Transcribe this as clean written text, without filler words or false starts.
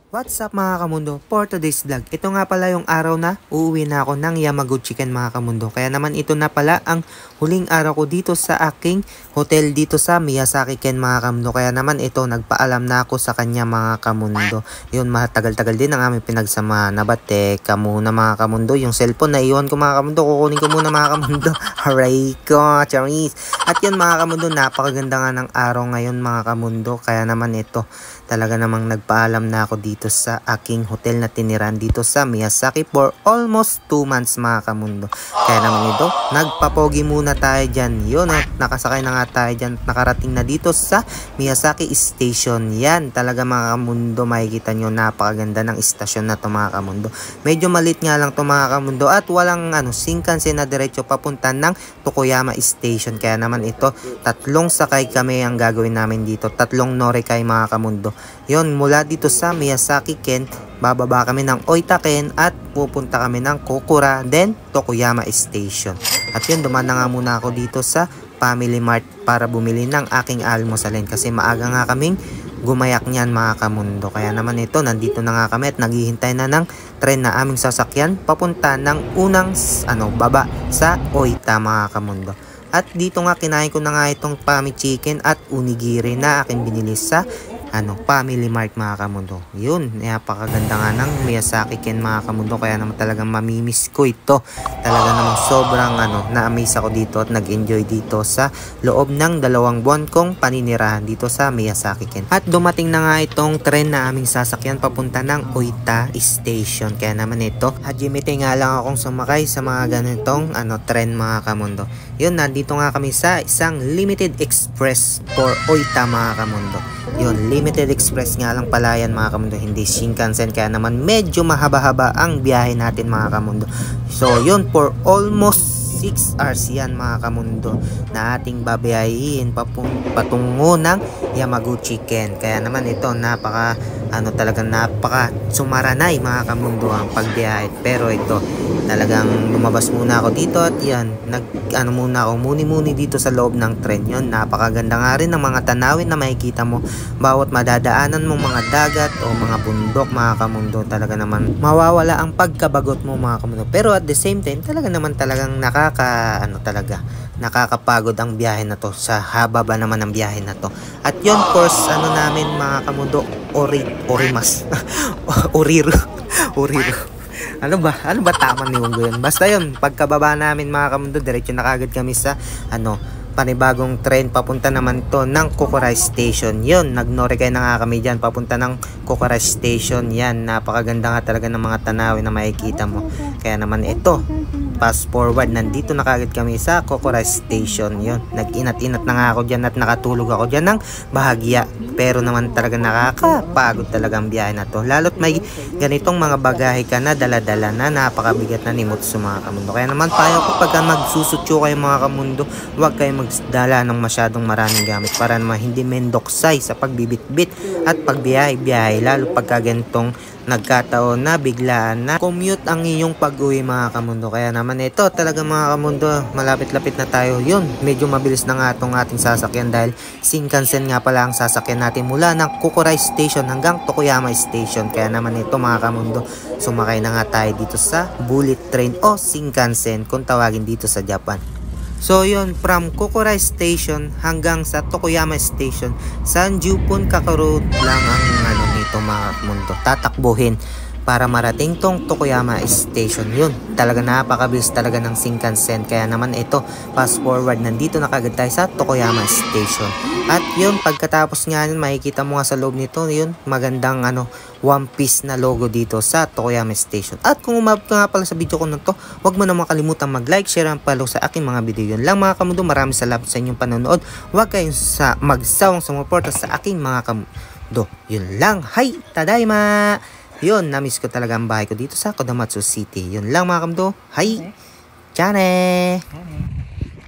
What's up mga kamundo? For today's vlog, ito nga pala yung araw na uuwi na ako ng Yamaguchiken mga kamundo. Kaya naman ito na pala ang huling araw ko dito sa aking hotel dito sa Miyazaki-ken mga kamundo. Kaya naman ito, nagpaalam na ako sa kanya mga kamundo. Yun, matagal-tagal din ang aming pinagsamahan. Teka muna mga kamundo, yung cellphone na iwan ko mga kamundo, kukunin ko muna mga kamundo. Aray ko, charis. At yun mga kamundo, napakaganda nga ng araw ngayon mga kamundo. Kaya naman ito, talaga namang nagpaalam na ako dito sa aking hotel na tiniran dito sa Miyazaki for almost 2 months mga kamundo. Kaya naman ito, nagpapogi muna tayo dyan. Yun, at nakasakay na nga tayo dyan. Nakarating na dito sa Miyazaki Station. Yan, talaga mga kamundo, makikita nyo, napakaganda ng istasyon na to mga kamundo. Medyo malit nga lang to mga kamundo at walang Shinkansen na diretso papunta ng Tokuyama Station. Kaya naman ito, 3 sakay kami ang gagawin namin dito. 3 Norikay mga kamundo. Yun, mula dito sa Miyazaki-ken, bababa kami ng Oita-ken at pupunta kami ng Kokura, then Tokuyama Station. At yun, dumaan na nga muna ako dito sa Family Mart para bumili ng aking almusalin kasi maaga nga kaming gumayak niyan mga kamundo. Kaya naman ito, nandito na nga kami at naghihintay na ng tren na aming sasakyan papunta ng unang baba sa Oita mga kamundo. At dito nga kinain ko na nga itong Pami Chicken at Unigiri na aking binili sa Family Mart mga kamundo. Yun, napakaganda nga ng Miyazaki-ken mga kamundo. Kaya naman talagang mamimiss ko ito. Talaga namang sobrang na-amaze ako dito at nag-enjoy dito sa loob ng 2 buwan kong paninirahan dito sa Miyazaki-ken. At dumating na nga itong tren na aming sasakyan papunta ng Oita Station. Kaya naman ito, hajimete nga lang akong sumakay sa mga ganitong tren mga kamundo. Yun, nandito nga kami sa isang limited express for Oita mga kamundo. Yun, limited express nga lang pala yan mga kamundo, hindi Shinkansen. Kaya naman medyo mahaba-haba ang biyahe natin mga kamundo. So yun, for almost 6 hours yan mga kamundo na ating babiyahin patungo ng Yamaguchi-ken. Kaya naman ito, talagang napaka sumaranay mga kamundo ang pagbiyahe. Pero ito, talagang lumabas muna ako dito at yan, muna ako muni-muni dito sa loob ng tren. Yun, napakaganda nga rin ng mga tanawin na makikita mo bawat madadaanan mong mga dagat o mga bundok mga kamundo. Talaga naman mawawala ang pagkabagot mo mga kamundo. Pero at the same time, talagang nakakapagod ang biyahe na to. Sa haba ba naman ang biyahe na to. At yun, course namin mga kamundo, Orimas. Oriro. Ano ba tama ni Wonggo yun? Basta yun, pagkababa namin mga kamundo, diretso na kagad kami sa panibagong train papunta naman to ng Kokura Station. Yun, nag-Norikay na nga kami dyan papunta ng Kokura Station. Yan, napakaganda nga talaga ng mga tanawin na makikita mo. Kaya naman ito, fast forward, nandito na kagad kami sa Kokura Station. Yun, nag-inat-inat na nga ako dyan at nakatulog ako dyan ng bahagya. Pero naman talaga nakakapagod talaga ang biyahe na to. Lalo't may ganitong mga bagahe ka na dala-dala na napakabigat na ni Mutsu mga kamundo. Kaya naman payo ko pagka magsusutyo kayo mga kamundo, huwag kayo magdala ng masyadong maraming gamit para naman hindi mendoksay sa pagbibitbit at pagbiyahe-biyahe. Lalo pagka ganitong nagkataon na biglaan na commute ang iyong pag-uwi mga kamundo. Kaya naman ito talaga mga kamundo, malapit-lapit na tayo. Yun, medyo mabilis na nga itong ating sasakyan dahil Shinkansen nga pala ang sasakyan natin mula ng Kokura Station hanggang Tokuyama Station. Kaya naman ito mga kamundo, sumakay na nga tayo dito sa bullet train o Shinkansen kung tawagin dito sa Japan. So yun, from Kokura Station hanggang sa Tokuyama Station, Sanjupon Kakarot lang ang nito mga kamundo, tatakbuhin para marating tong Tokuyama Station. Yun, talaga napakabilis talaga ng Shinkansen. Kaya naman ito, fast forward, nandito na kagad tayo sa Tokuyama Station. At yun, pagkatapos nga yun, makikita mo nga sa loob nito, yun, magandang one piece na logo dito sa Tokuyama Station. At kung umabot ka nga pala sa video ko na to, huwag mo naman kalimutan mag-like, share, and follow sa aking mga video. Yun lang mga kamundo, maraming salamat sa inyong panonood. Huwag kayong magsawang sumuporta sa aking mga kamundo. Yun lang, hi, tadaima! Yun, namiss ko talaga ang bahay ko dito sa Kodamatsu City. Yun lang mga kamundo, hi, tiyane!